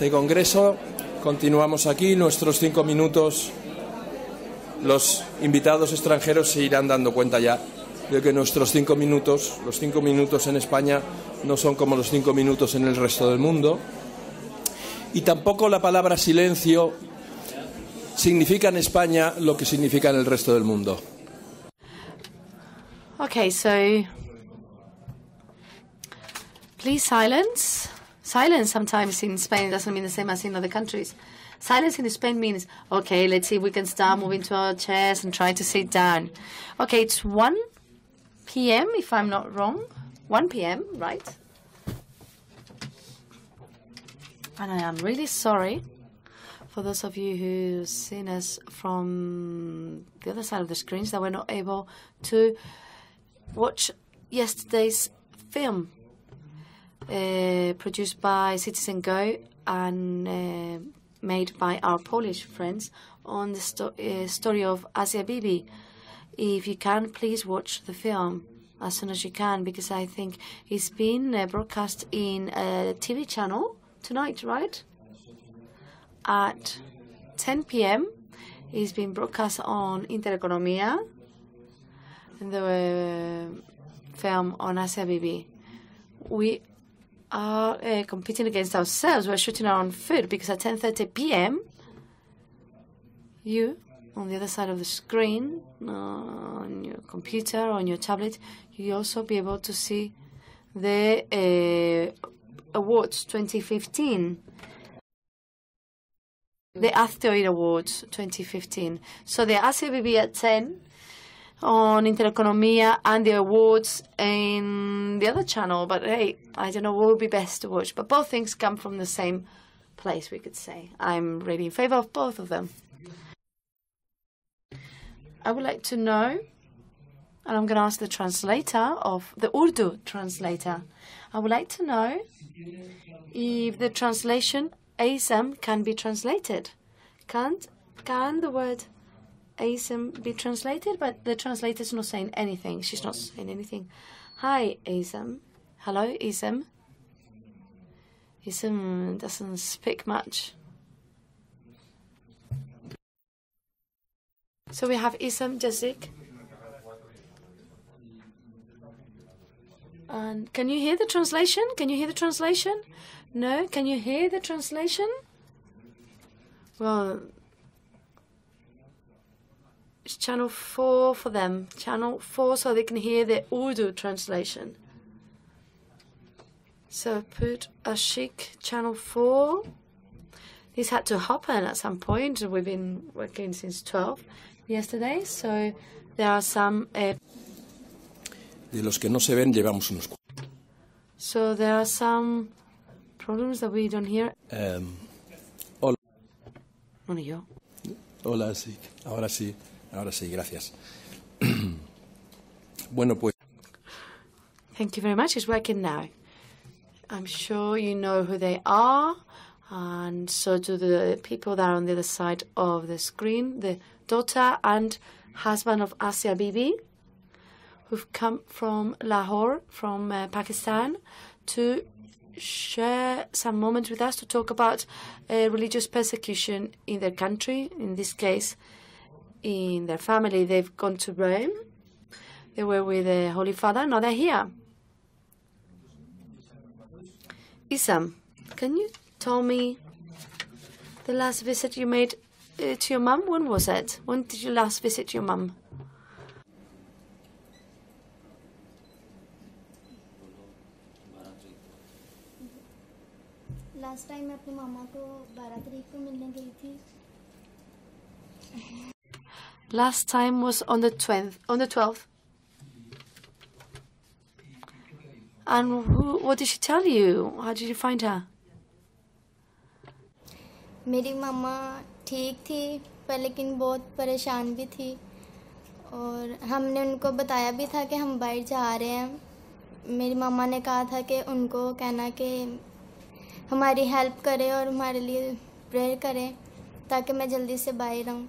este congreso. Continuamos aquí nuestros 5 minutos. Los invitados extranjeros se irán dando cuenta ya de que nuestros 5 minutos, los 5 minutos en España, no son como los 5 minutos en el resto del mundo. Y tampoco la palabra silencio significa en España lo que significa en el resto del mundo. Okay, so please silence. Silence sometimes in Spain doesn't mean the same as in other countries. Silence in Spain means, okay, let's see if we can start moving to our chairs and try to sit down. Okay, it's 1 p.m. if I'm not wrong. 1 p.m., right? And I am really sorry for those of you who've seen us from the other side of the screens that were not able to watch yesterday's film produced by Citizen Go and made by our Polish friends on the story of Asia Bibi. If you can, please watch the film as soon as you can, because I think it's been broadcast in a TV channel tonight, right? At 10 p.m. It's been broadcast on Intereconomía, the film on Asia Bibi. We are competing against ourselves. We're shooting our own food, because at 10:30 p.m. you, on the other side of the screen, on your computer, on your tablet, you'll also be able to see the awards 2015. The Asteroid Awards 2015. So the Asia Bibi at 10 on Intereconomía and the awards in the other channel. But hey, I don't know what would be best to watch. But both things come from the same place, we could say. I'm really in favor of both of them. I would like to know, and I'm going to ask the translator of the Urdu translator. I would like to know if the translation ASM can be translated. Can the word ASM be translated? But the translator's not saying anything. She's not saying anything. Hi, ASM. Hello, ASM. ASM doesn't speak much. So we have Isam Jazik. And can you hear the translation? Can you hear the translation? No? Can you hear the translation? Well, it's channel 4 for them. Channel 4 so they can hear the Urdu translation. So put Ashik channel 4. This had to happen at some point. We've been working since 12 yesterday. So there are some... De los que no se ven, llevamos unos. So there are some problems that we don't hear. Hola. Bueno, yo. Hola, sí. Ahora sí, gracias. Bueno, pues. Thank you very much. It's working now. I'm sure you know who they are, and so do the people that are on the other side of the screen, the daughter and husband of Asia Bibi, who've come from Lahore, from Pakistan, to share some moments with us to talk about religious persecution in their country, in this case, in their family. They've gone to Rome. They were with the Holy Father. Now they're here. Isam, can you tell me the last visit you made to your mum? When was it? When did you last visit your mum? Last time मैं अपनी मामा को 12 तारीख को मिलने गई थी. Last time was on the 12th. And what did she tell you? How did you find her? मेरी मामा ठीक थी, पर लेकिन बहुत परेशान भी थी, और हमने उनको बताया भी था कि हम बाहर जा रहे हैं. मेरी मामा ने कहा था कि उनको कहना कि हमारी हेल्प करें और हमारे लिए प्रेयर करें ताकि मैं जल्दी से बाहर आऊँ.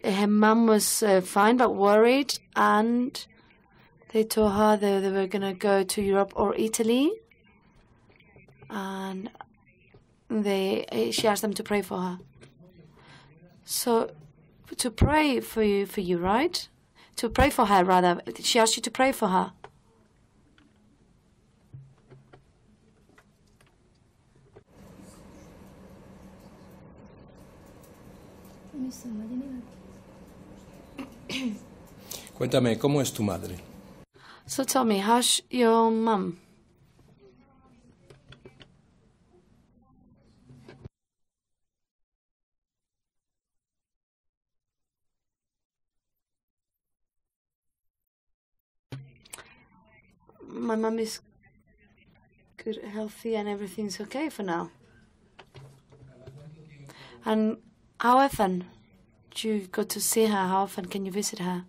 Her mum was fine but worried, and They told her that they were going to go to Europe or Italy, and she asked them to pray for her. So, to pray for you, right? To pray for her, rather. She asked you to pray for her. Cuéntame, ¿cómo es tu madre? So tell me, how's your mum? My mum is good, healthy, and everything's okay for now. And how often do you go to see her? How often can you visit her?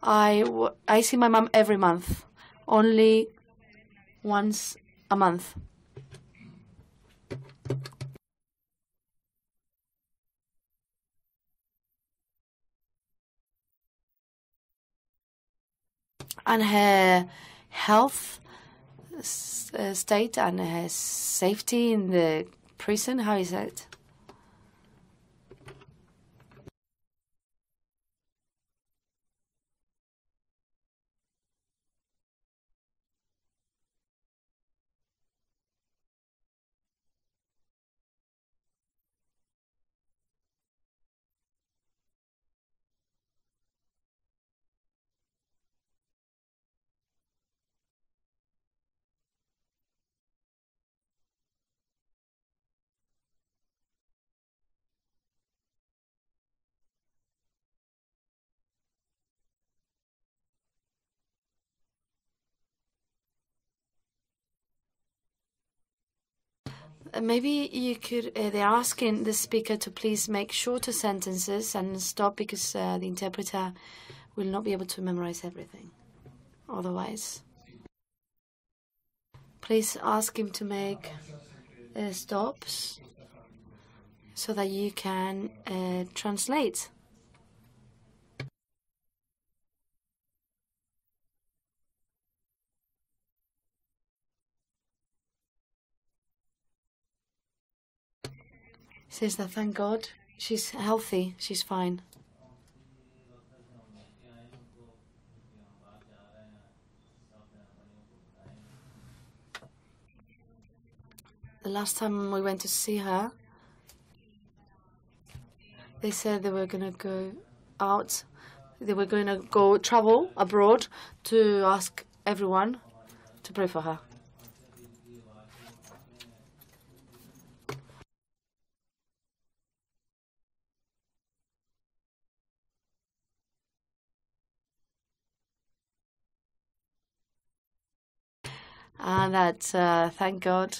I see my mum every month, only once a month. And her health state and her safety in the prison, how is it? Maybe you could, they're asking the speaker to please make shorter sentences and stop because the interpreter will not be able to memorize everything otherwise. Please ask him to make stops so that you can translate. Says that thank God she's healthy, she's fine. The last time we went to see her, they said they were going to go out. They were going to go travel abroad to ask everyone to pray for her. And that's thank God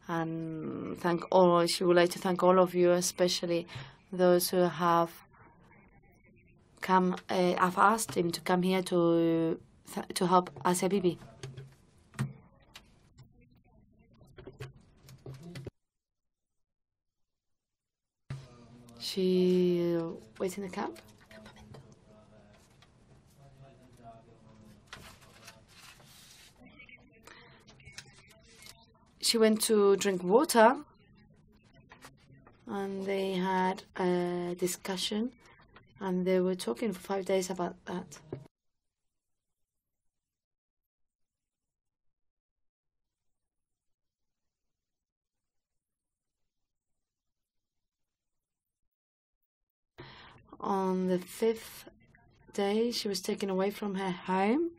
and thank all. She would like to thank all of you, especially those who have come. I've asked him to come here to help Asia Bibi. She waits in the camp. She went to drink water, and they had a discussion, and they were talking for 5 days about that. On the 5th day, she was taken away from her home,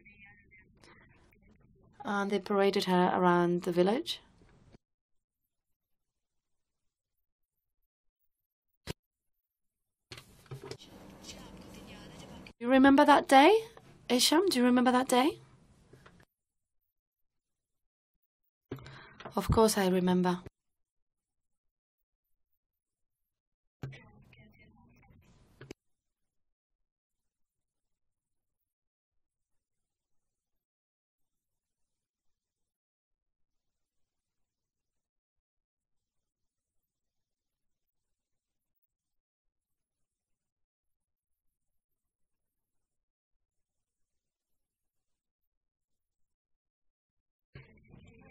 and they paraded her around the village. You remember that day? Isham, do you remember that day? Of course I remember.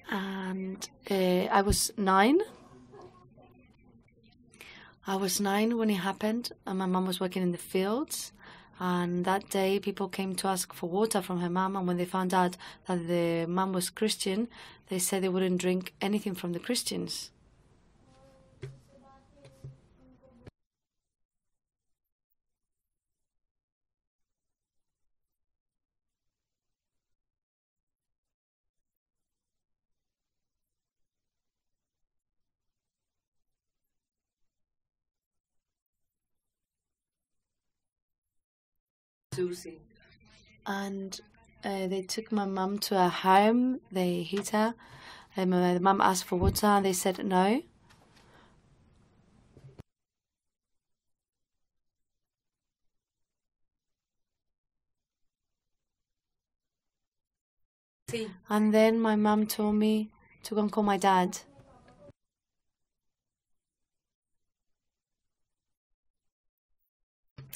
And I was 9. I was 9 when it happened, and my mom was working in the fields. And that day, people came to ask for water from her mom. And when they found out that the mom was Christian, they said they wouldn't drink anything from the Christians. And they took my mom to a home. They hit her. And my mom asked for water, and they said no. And then my mom told me to go and call my dad.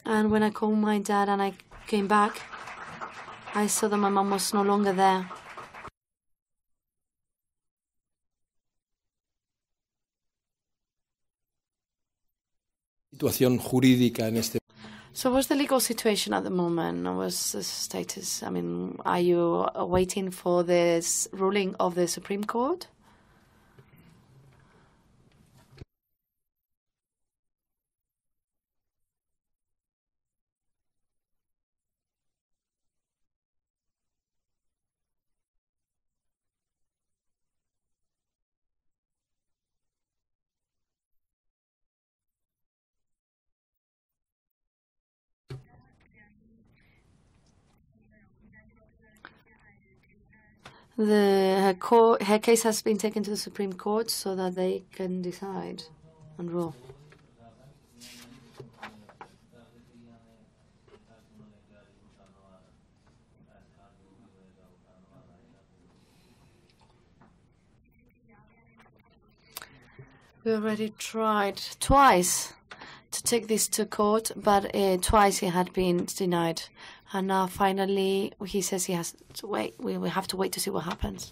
And when I called my dad and I came back, I saw that my mom was no longer there. Situación jurídica en este. So what's the legal situation at the moment? What's the status? I mean, are you waiting for this ruling of the Supreme Court? Her case has been taken to the Supreme Court so that they can decide and rule. We already tried twice to take this to court, but twice it had been denied. And now finally he says he has to wait. We have to wait to see what happens.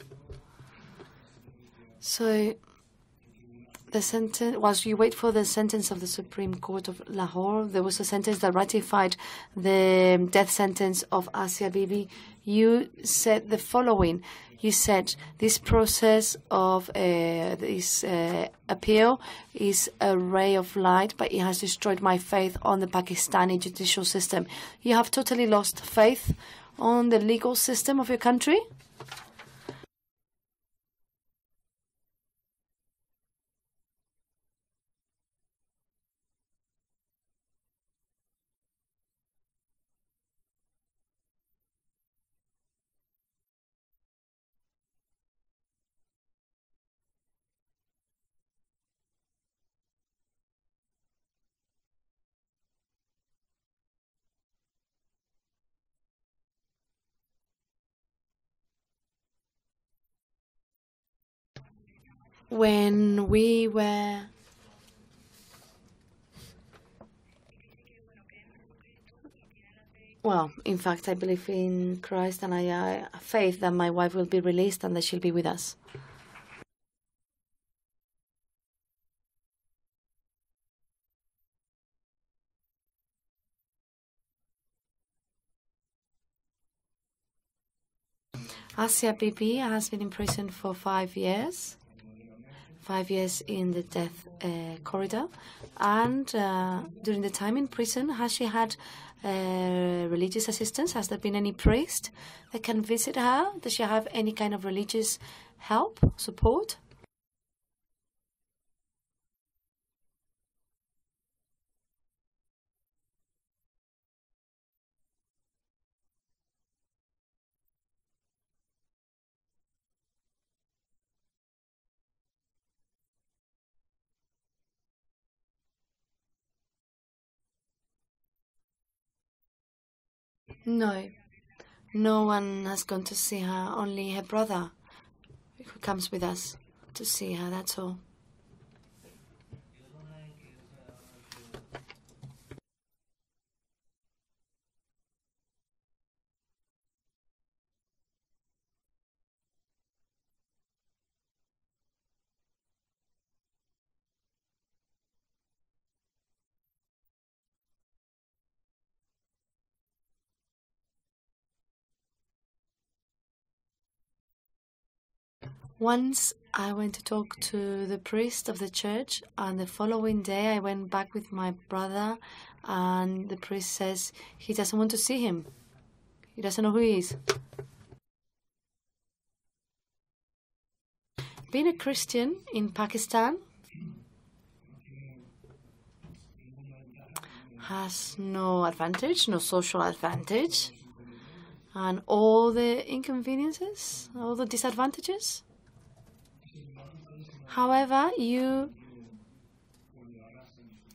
So the sentence, whilst you wait for the sentence of the Supreme Court of Lahore, there was a sentence that ratified the death sentence of Asia Bibi. You said the following. You said this process of this appeal is a ray of light, but it has destroyed my faith on the Pakistani judicial system. You have totally lost faith on the legal system of your country? When we were well, in fact, I believe in Christ, and I have faith that my wife will be released and that she'll be with us. Asia Bibi has been in prison for 5 years. 5 years in the death corridor. And during the time in prison, has she had religious assistance? Has there been any priest that can visit her? Does she have any kind of religious help, support? No. No one has gone to see her, only her brother who comes with us to see her, that's all. Once I went to talk to the priest of the church, and the following day I went back with my brother, and the priest says he doesn't want to see him. He doesn't know who he is. Being a Christian in Pakistan has no advantage, no social advantage, and all the inconveniences, all the disadvantages. However, you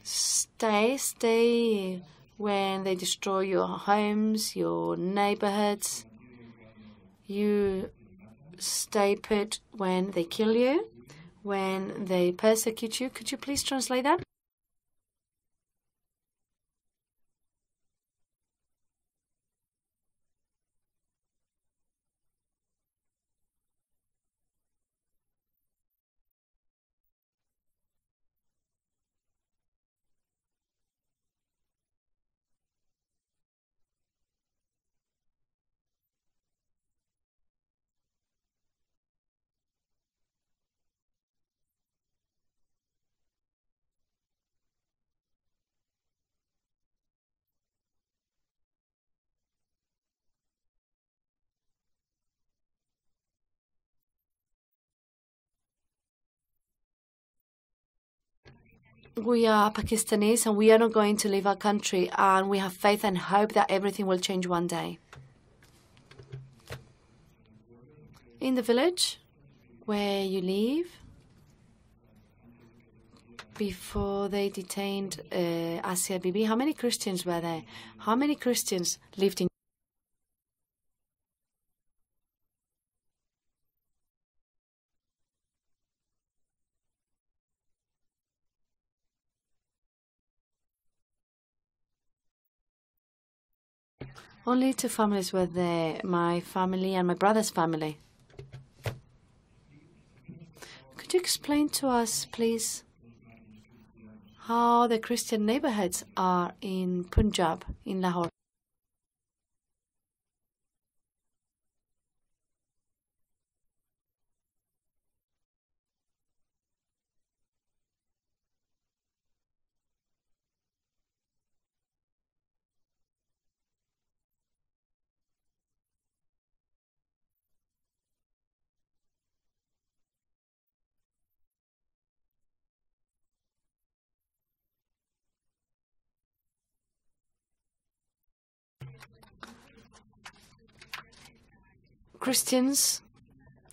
stay when they destroy your homes, your neighborhoods. You stay put when they kill you, when they persecute you. Could you please translate that? We are Pakistanis and we are not going to leave our country, and we have faith and hope that everything will change one day. In the village where you live, before they detained Asia Bibi, how many Christians were there? How many Christians lived in? Only 2 families were there, my family and my brother's family. Could you explain to us, please, how the Christian neighborhoods are in Punjab, in Lahore? Christians,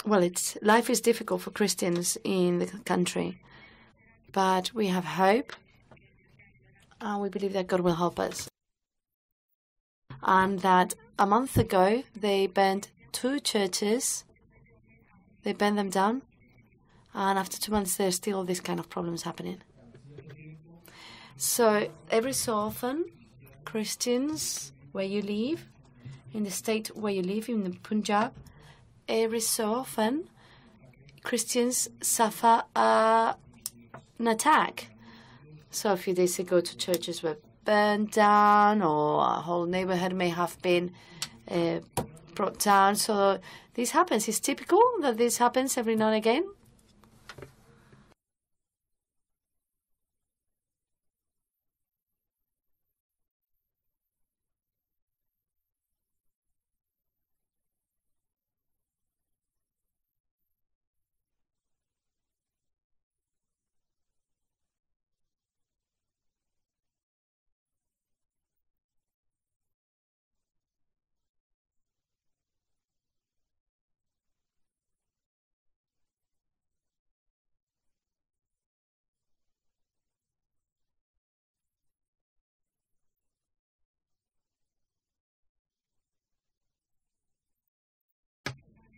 well, life is difficult for Christians in the country, but we have hope, and we believe that God will help us. And that a month ago, they burned 2 churches, they burned them down, and after 2 months, there's still this kind of problems happening. So every so often, Christians, where you live, in the state where you live, in the Punjab, every so often, Christians suffer an attack. So a few days ago, 2 churches were burned down, or a whole neighborhood may have been brought down. So this happens. It's typical that this happens every now and again.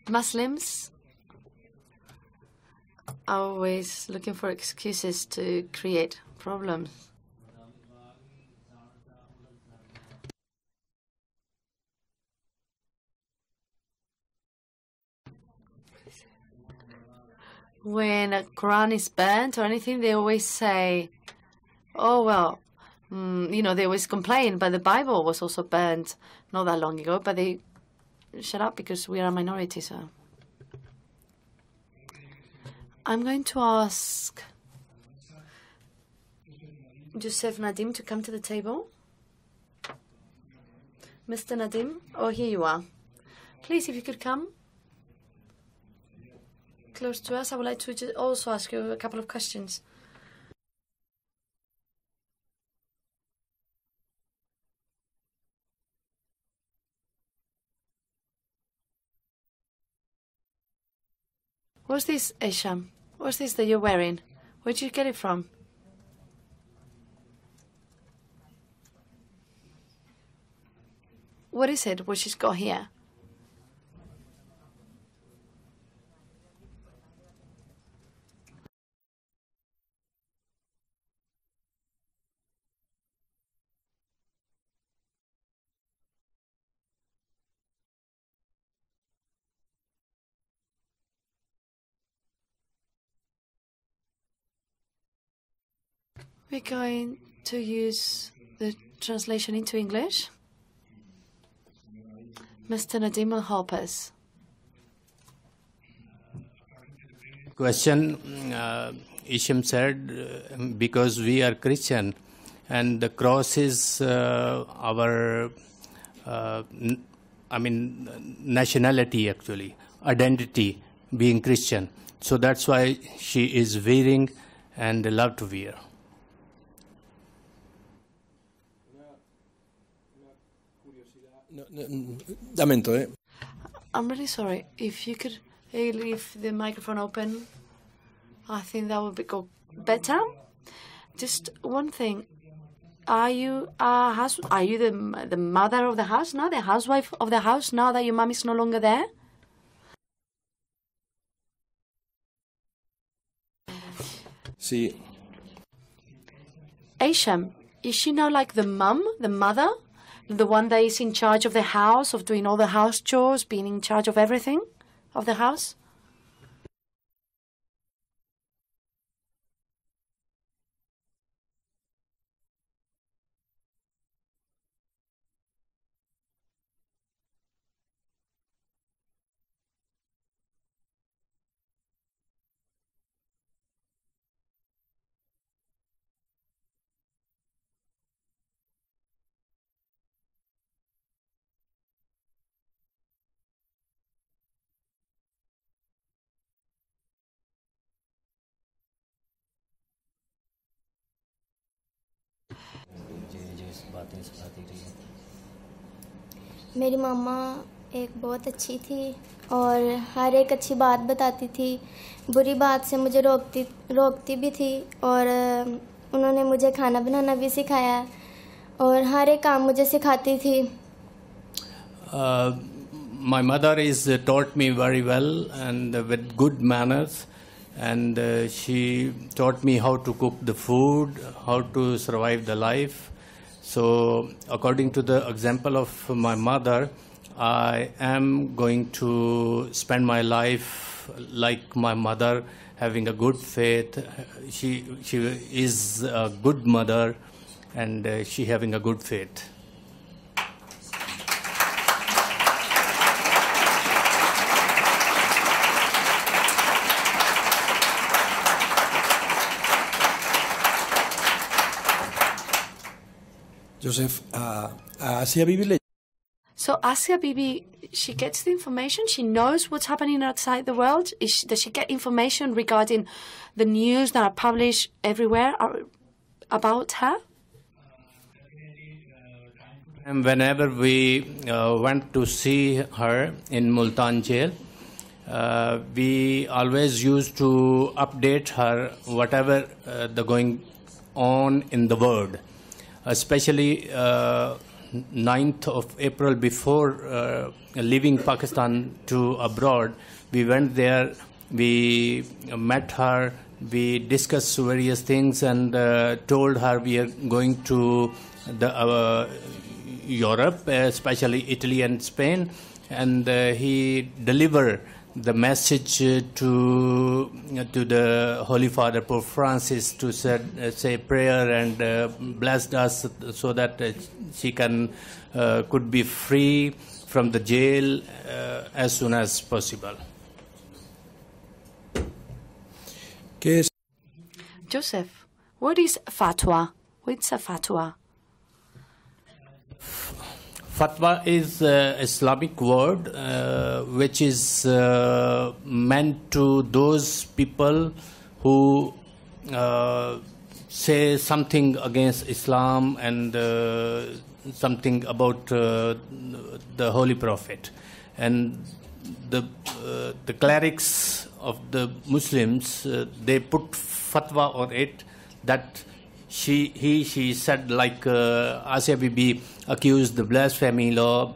Muslims are always looking for excuses to create problems. When a Quran is burnt or anything, they always say, oh, well, they always complain, but the Bible was also burnt not that long ago, but they shut up because we are a minority, so. I'm going to ask Joseph Nadim to come to the table. Mr. Nadim, oh, here you are. Please, if you could come close to us, I would like to also ask you a couple of questions. What's this, Esham? What's this that you're wearing? Where'd you get it from? What is it, what she's got here? We're going to use the translation into English. Mr. Nadim will help us. Question, Isham said, because we are Christian and the cross is our, nationality actually, identity, being Christian. So that's why she is wearing and love to wear. I'm really sorry. If you could leave the microphone open, I think that would go better. Just one thing. Are you the mother of the house now, the housewife of the house now that your mom is no longer there? Sí. Aisham, is she now like the mum, the mother? The one that is in charge of the house, of doing all the house chores, being in charge of everything of the house? मेरी मामा एक बहुत अच्छी थी और हर एक अच्छी बात बताती थी, बुरी बात से मुझे रोकती भी थी और उन्होंने मुझे खाना बनाना भी सिखाया और हर एक काम मुझे सिखाती थी. My mother is taught me very well and with good manners, and she taught me how to cook the food, how to survive the life. So according to the example of my mother, I am going to spend my life like my mother, having a good faith. She is a good mother and she having a good faith. Joseph, Asia Bibi. So Asia Bibi, she gets the information. She knows what's happening outside the world. Does she get information regarding the news that are published everywhere about her? And whenever we went to see her in Multan jail, we always used to update her whatever the going on in the world. Especially 9th of April, before leaving Pakistan to abroad, we went there, we met her, we discussed various things and told her we are going to Europe, especially Italy and Spain, and he delivered the message to the Holy Father Pope Francis to say prayer and blessed us so that she could be free from the jail as soon as possible. ¿Qué es? Joseph, what is fatwa? What's a fatwa? Fatwa is an Islamic word which is meant to those people who say something against Islam and something about the Holy Prophet. And the clerics of the Muslims, they put fatwa on it that she said, like Asia Bibi accused the blasphemy law,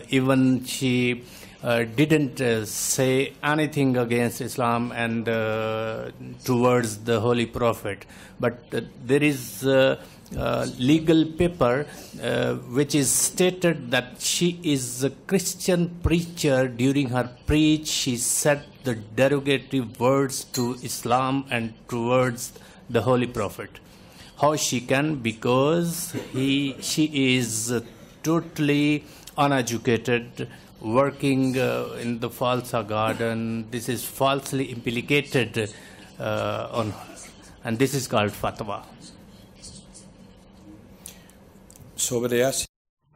even she didn't say anything against Islam and towards the Holy Prophet. But there is legal paper which is stated that she is a Christian preacher. During her preach, she said the derogatory words to Islam and towards the Holy Prophet. How she can? Because she is totally uneducated, working in the Falsa garden. This is falsely implicated on her, and this is called fatwa.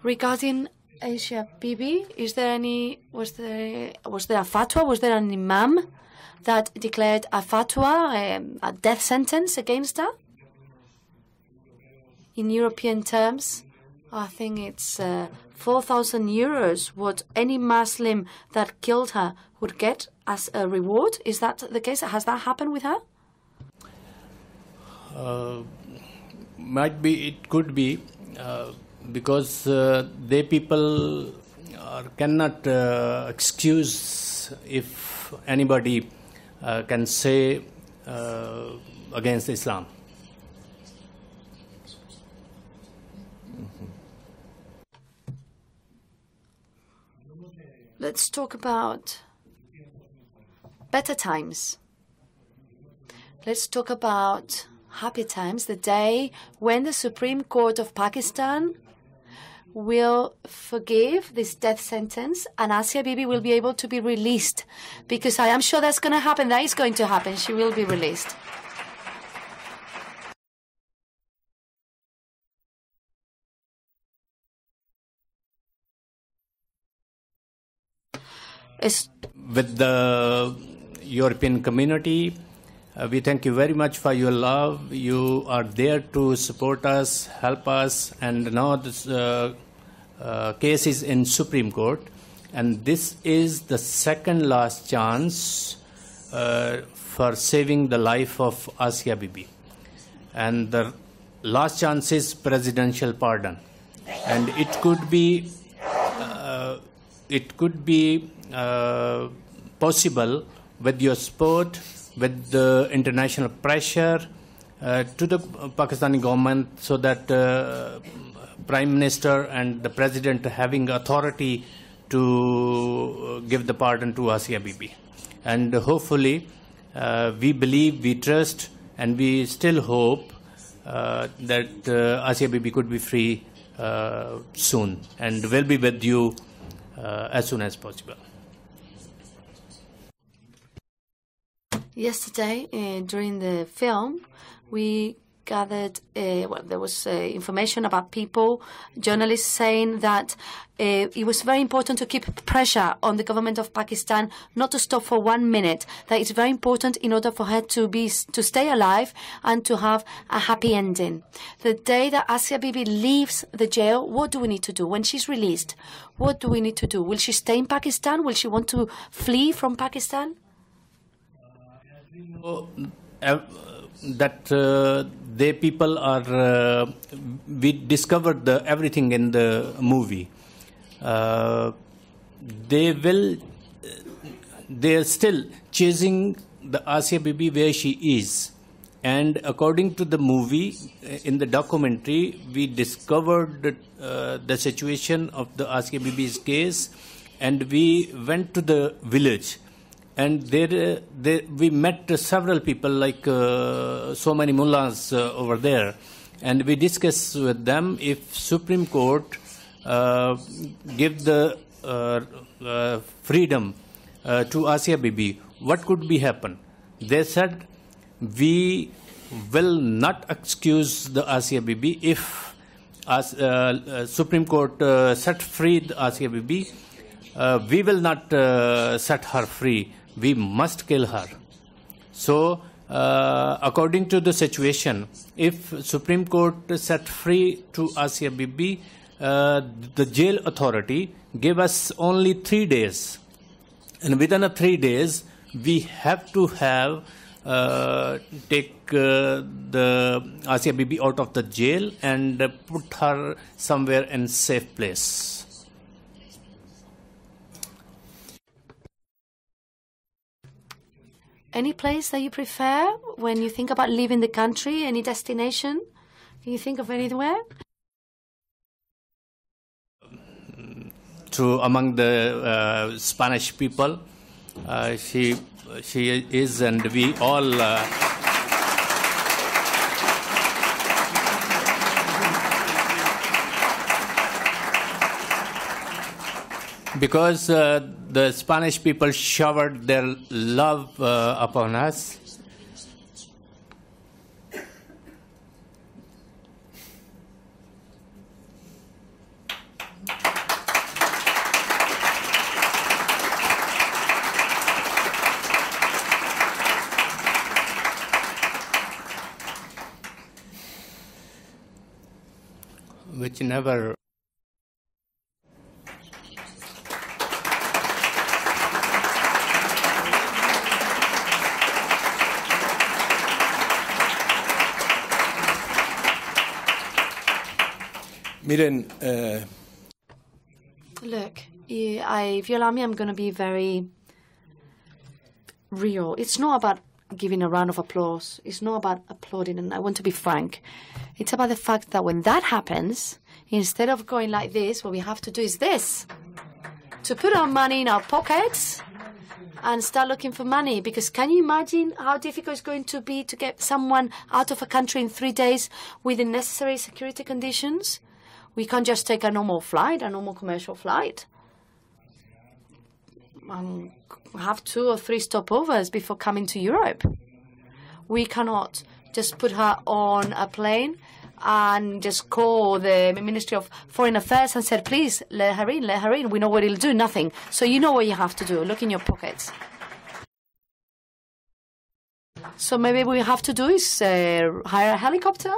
Regarding Asia Bibi, was there a fatwa? Was there an imam that declared a fatwa, a death sentence against her? In European terms, I think it's 4,000 euros what any Muslim that killed her would get as a reward. Is that the case? Has that happened with her? Might be, it could be, because they people cannot excuse if anybody can say against Islam. Let's talk about better times. Let's talk about happy times, the day when the Supreme Court of Pakistan will forgive this death sentence and Asia Bibi will be able to be released. Because I am sure that's going to happen. That is going to happen. She will be released. With the European community, we thank you very much for your love. You are there to support us, help us, and now this case is in Supreme Court, and this is the second last chance for saving the life of Asia Bibi, and the last chance is presidential pardon, and it could be possible with your support, with the international pressure to the Pakistani government, so that Prime Minister and the President having authority to give the pardon to Asia Bibi. And hopefully, we believe, we trust, and we still hope that Asia Bibi could be free soon, and will be with you as soon as possible. Yesterday, during the film, we gathered, there was information about people, journalists saying that it was very important to keep pressure on the government of Pakistan not to stop for 1 minute, that it's very important in order for her to stay alive and to have a happy ending. The day that Asia Bibi leaves the jail, what do we need to do? When she's released, what do we need to do? Will she stay in Pakistan? Will she want to flee from Pakistan? That they people are, we discovered everything in the movie. They are still chasing the Asia Bibi where she is. And according to the movie, in the documentary, we discovered the situation of the Asia Bibi's case, and we went to the village. And there we met several people, like so many mullahs over there, and we discussed with them if Supreme Court give the freedom to Asia Bibi, what could be happen. They said we will not excuse the Asia Bibi. If Supreme Court set free the Asia Bibi, we will not set her free. We must kill her. So, according to the situation, if Supreme Court set free to Asia Bibi, the jail authority gave us only 3 days. And within 3 days, we have to take the Asia Bibi out of the jail and put her somewhere in safe place. Any place that you prefer when you think about leaving the country? Any destination? Can you think of anywhere? Among the Spanish people, she is, and we all because the Spanish people showered their love upon us. Which never Miren, Look, if you allow me, I'm going to be very real. It's not about giving a round of applause. It's not about applauding, and I want to be frank. It's about the fact that when that happens, instead of going like this, what we have to do is this. To put our money in our pockets and start looking for money. Because can you imagine how difficult it's going to be to get someone out of a country in 3 days with the necessary security conditions? We can't just take a normal flight, a normal commercial flight. Have 2 or 3 stopovers before coming to Europe. We cannot just put her on a plane and just call the Ministry of Foreign Affairs and say, please, let her in, let her in. We know what it'll do, nothing. So you know what you have to do. Look in your pockets. So maybe what we have to do is hire a helicopter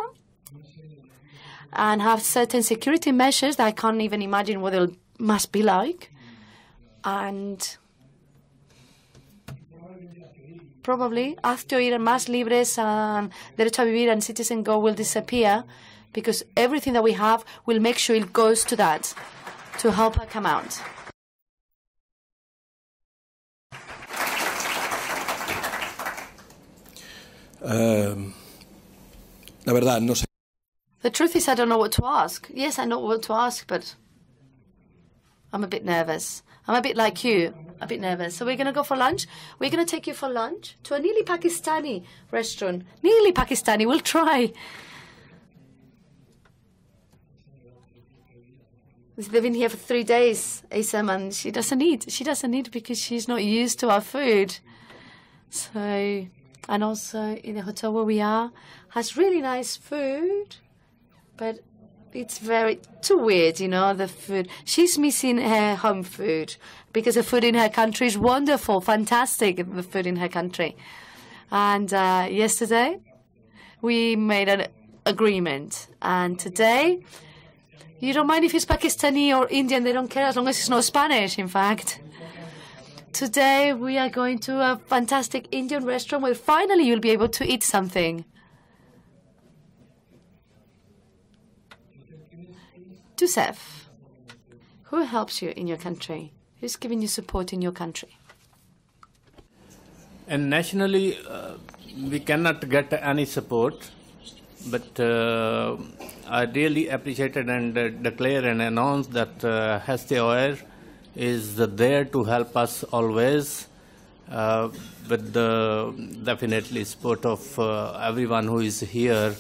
and have certain security measures that I can't even imagine what it must be like. And probably after ir más libres and derecho a vivir and citizen go will disappear, because everything that we have will make sure it goes to that, to help her come out. la verdad, no sé. The truth is, I don't know what to ask. Yes, I know what to ask, but I'm a bit nervous. I'm a bit like you, a bit nervous. So we're going to go for lunch. We're going to take you for lunch to a nearly Pakistani restaurant. Nearly Pakistani. We'll try. They've been here for 3 days, Asam, and she doesn't eat because she's not used to our food. So, and also in the hotel where we are, has really nice food, but it's too weird, you know, the food. She's missing her home food because the food in her country is wonderful, fantastic, the food in her country. And yesterday, we made an agreement. And today, you don't mind if it's Pakistani or Indian, they don't care as long as it's not Spanish, in fact. Today, we are going to a fantastic Indian restaurant where finally you'll be able to eat something. Joseph, who helps you in your country? Who's giving you support in your country? And nationally, we cannot get any support, but I really appreciated and declare and announce that Heste Oer is there to help us always, with the definitely support of everyone who is here.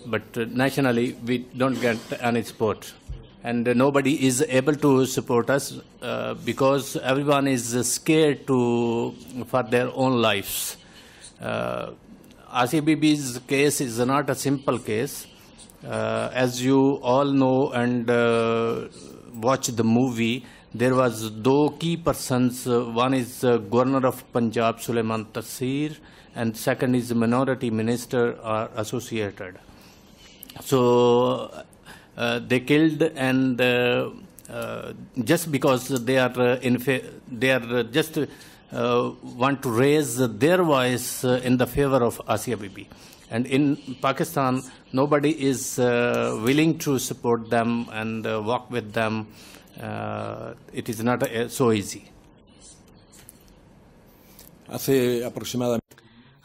But nationally, we don't get any support. And nobody is able to support us because everyone is scared for their own lives. Asia Bibi's case is not a simple case. As you all know and watch the movie, there was two key persons. One is Governor of Punjab, Suleiman Tasir, and second is the minority minister are associated. So they killed, and just because they are just want to raise their voice in the favor of Asia Bibi. And in Pakistan, nobody is willing to support them and walk with them. It is not so easy.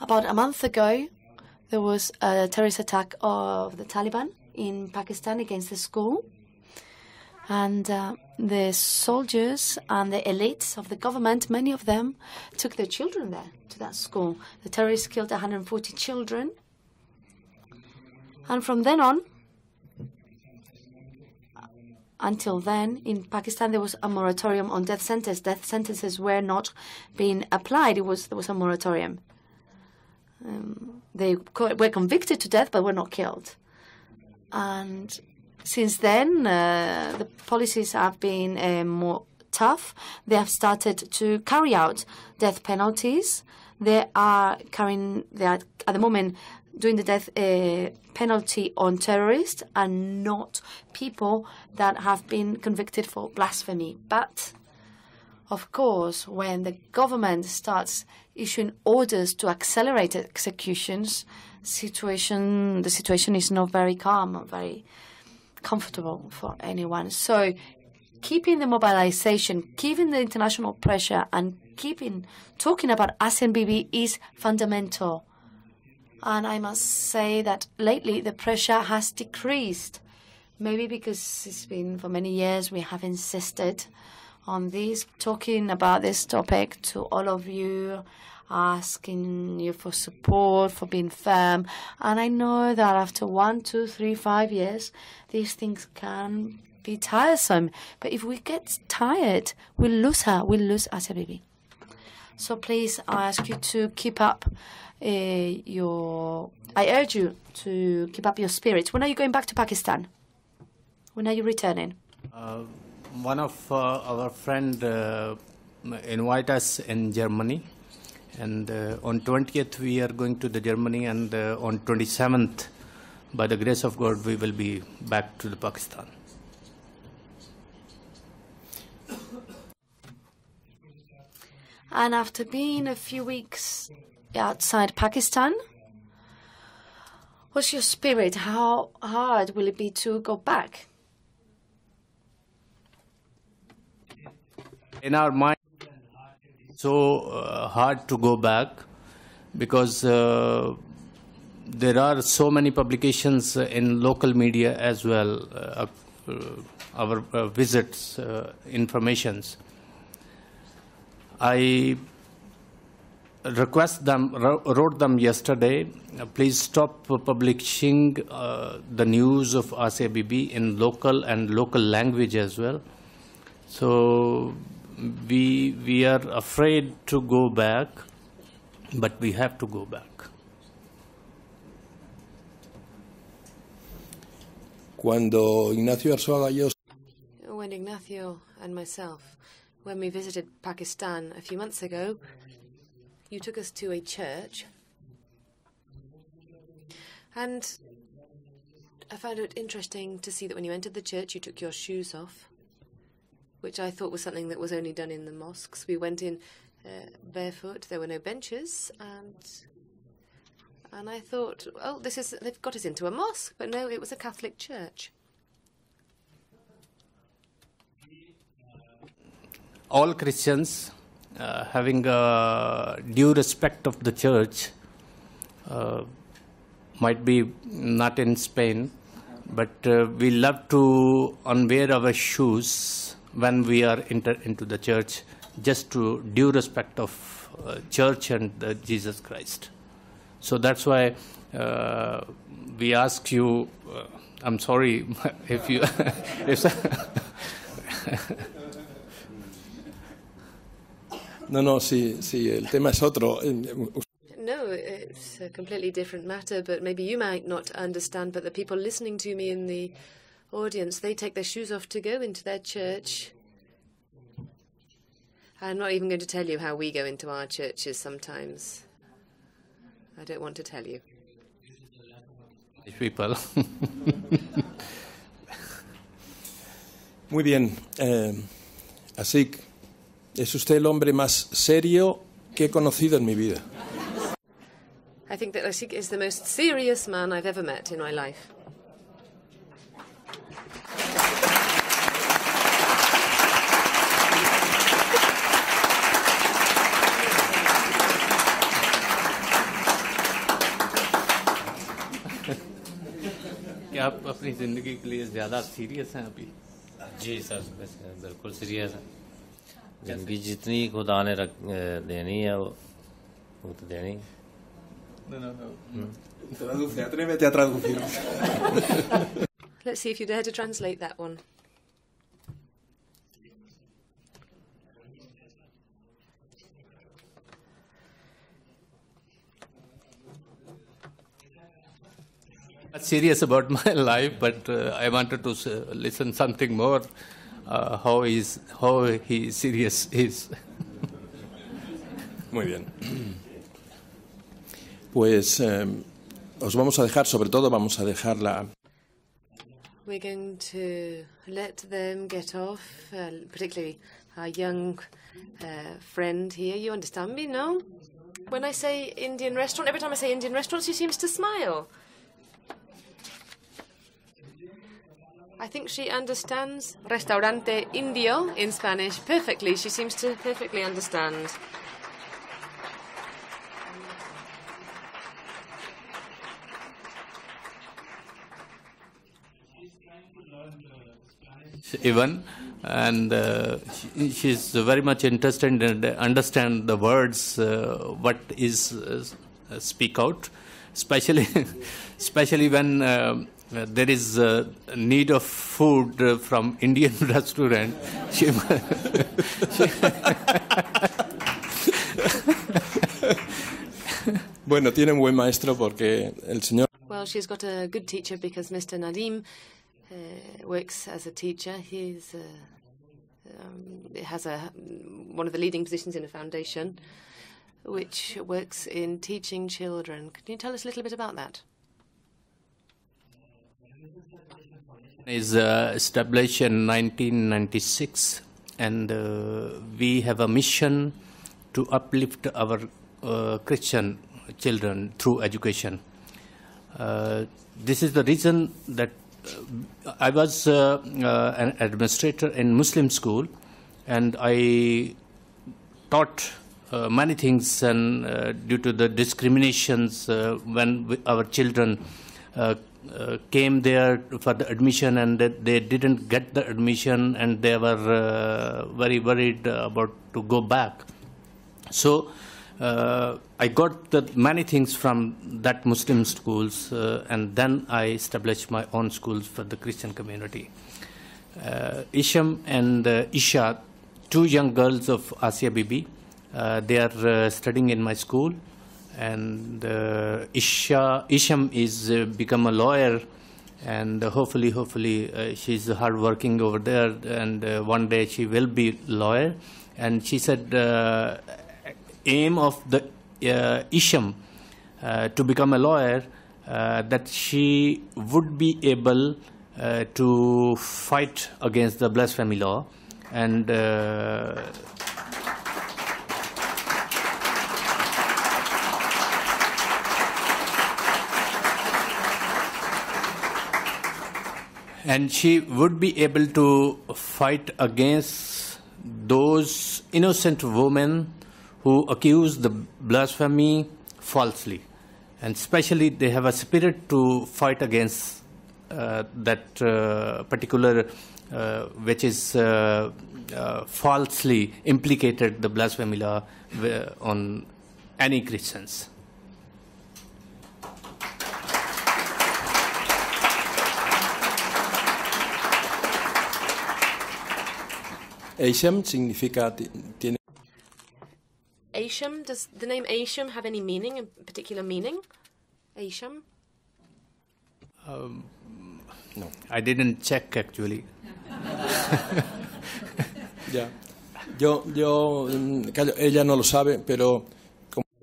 About a month ago, there was a terrorist attack of the Taliban in Pakistan against the school. And the soldiers and the elites of the government, many of them, took their children there to that school. The terrorists killed 140 children. And from then on, until then, in Pakistan, there was a moratorium on death sentences. Death sentences were not being applied. There was a moratorium. They were convicted to death, but were not killed. And since then, the policies have been more tough. They have started to carry out death penalties. They are at the moment doing the death penalty on terrorists and not people that have been convicted for blasphemy. But, of course, when the government starts issuing orders to accelerate executions, the situation is not very calm, not very comfortable for anyone. So keeping the mobilization, keeping the international pressure, and talking about Asia Bibi is fundamental. And I must say that lately the pressure has decreased. Maybe because it's been for many years we have insisted on this, talking about this topic to all of you, asking you for support, for being firm. And I know that after 1, 2, 3, 5 years, these things can be tiresome. But if we get tired, we'll lose her. We'll lose Asia Bibi. So please, I ask you to keep up I urge you to keep up your spirits. When are you going back to Pakistan? When are you returning? One of our friend invite us in Germany. And on 20th, we are going to the Germany, and on 27th, by the grace of God, we will be back to the Pakistan. And after being a few weeks outside Pakistan, what's your spirit? How hard will it be to go back? In our mind, so hard to go back because there are so many publications in local media as well, our visits, informations. I wrote them yesterday, please stop publishing the news of Asia Bibi in local and local language as well. So we are afraid to go back, but we have to go back. When Ignacio and myself, when we visited Pakistan a few months ago, you took us to a church, and I found it interesting to see that when you entered the church, you took your shoes off, which I thought was something that was only done in the mosques. We went in barefoot. There were no benches, and I thought, oh, they've got us into a mosque, but no, it was a Catholic church. All Christians having due respect of the church might be not in Spain, but we love to unwear our shoes when we are into the church, just to due respect of church and Jesus Christ. So that's why we ask you, I'm sorry if you... No, sí, el tema es otro. No, it's a completely different matter, but maybe you might not understand, but the people listening to me in the audience, they take their shoes off to go into their church. I'm not even going to tell you how we go into our churches sometimes. I don't want to tell you. People. Muy bien. Asik, es usted el hombre más serio que he conocido en mi vida. I think that Asik is the most serious man I've ever met in my life. क्या आप अपनी जिंदगी के लिए ज़्यादा serious हैं अभी? जी sir, बिल्कुल सीरियस है। जिंदगी जितनी खुदा ने देनी है वो तो देनी है। Traduce, atrévete a traducir. Let's see if you dare to translate that one. Not serious about my life, but I wanted to listen something more. How he serious is. Muy bien. Pues os vamos a dejar, sobre todo vamos a dejar la... We're going to let them get off, particularly our young friend here. You understand me, no? When I say Indian restaurant, every time I say Indian restaurant, she seems to smile. I think she understands restaurante indio in Spanish perfectly. She seems to perfectly understand. Even, and she's very much interested in understand the words, what is speak out, especially when there is a need of food from Indian restaurant. Bueno, tiene un buen maestro porque el señor... Well, she's got a good teacher because Mr. Nadim works as a teacher. He's has one of the leading positions in a foundation which works in teaching children. Can you tell us a little bit about that? Is established in 1996, and we have a mission to uplift our Christian children through education. This is the reason that I was an administrator in Muslim school, and I taught many things, and due to the discriminations when our children came there for the admission and they didn't get the admission, and they were very worried about to go back. So I got many things from that Muslim schools, and then I established my own schools for the Christian community. Isham and Isha, two young girls of Asia Bibi, they are studying in my school, and Isham is become a lawyer, and hopefully she's hard working over there, and one day she will be lawyer. And she said aim of the Isham to become a lawyer, that she would be able to fight against the blasphemy law, and she would be able to fight against those innocent women who accuse the blasphemy falsely, and especially they have a spirit to fight against that particular which is falsely implicated the blasphemy law on any Christians. Isham significa tiene... Aisham. Does the name Aisham have any meaning, a particular meaning? Aisham? No, I didn't check actually. Ya. Ella no lo sabe, pero...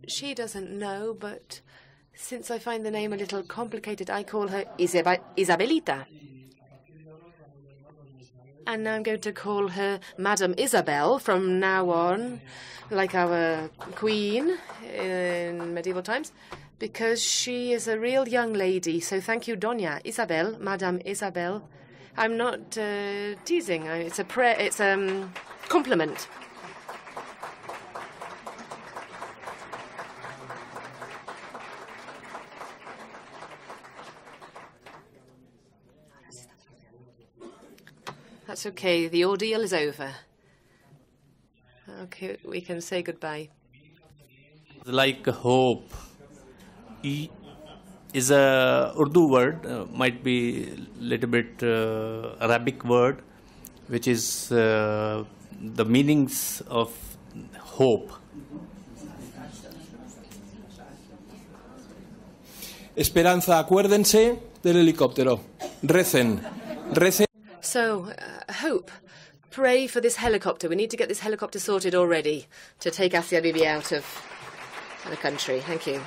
She doesn't know, but since I find the name a little complicated, I call her Isabelita. And now I'm going to call her Madame Isabel from now on, like our queen in medieval times, because she is a real young lady. So thank you, Doña Isabel, Madame Isabel. I'm not teasing. It's a compliment. That's okay. The ordeal is over. Okay, we can say goodbye. Like hope is a Urdu word, might be a little bit Arabic word, which is the meanings of hope. Esperanza, acuérdense del helicóptero. Recen. So, hope. Pray for this helicopter. We need to get this helicopter sorted already to take Asia Bibi out of the country. Thank you.